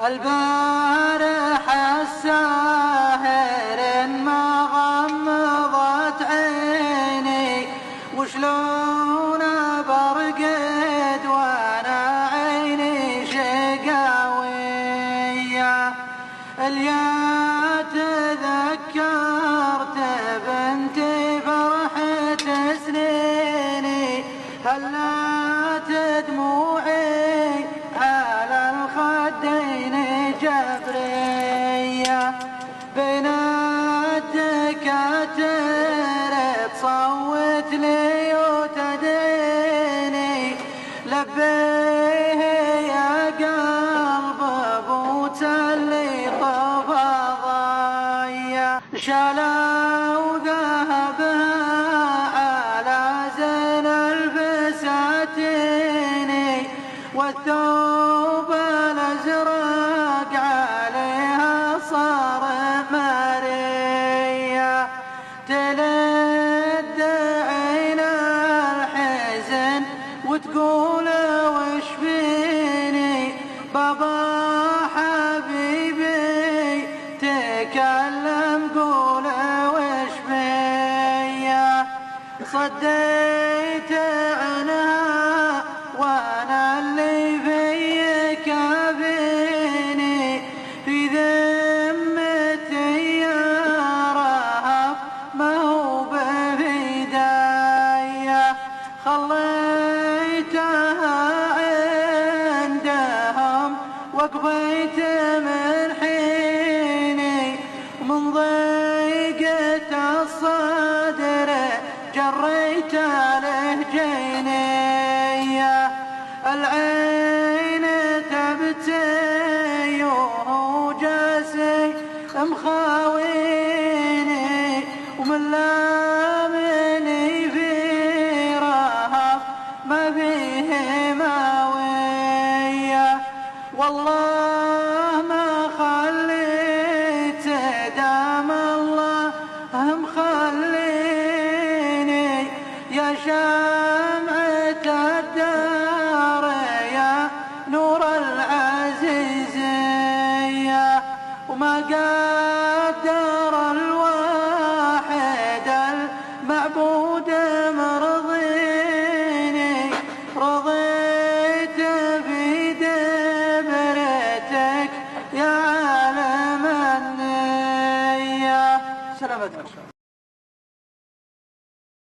البارح الساهر ما غمضت عيني، وشلون برقد وانا عيني شقاوية. اليا تذكرت بنتي فرحة سنيني، هلات دموعي على الخدين جبرية. بين الدكاتر تصوت لي وتدعيني، لبيه يا قلب بوتلي طفى ضيا. شالوا ذهبها على زين الفساتيني، والثوب الازرق عليها صار ماريا. تلد عين الحزن وتقول وش فيني، بابا حبيبي تكلم قول وش فيا. صديت عنها وانا اللي في كافيني، في ذمتي يا رهب ما هو بفدايا. خليتها عندهم وقفيت من حيني، ومن ضيقة الصدر جريت له جينية. العين تبتي وهو جاسي مخاويني، ومن لامني في رهب ما فيه ماوية. والله ما خليت دام الله مخليني، يا شمعة الدار يا نور العزيزية. وما قدر الواحد المعبود مرضيني، رضيت في دبرتك يا عالم النية. سلامتك.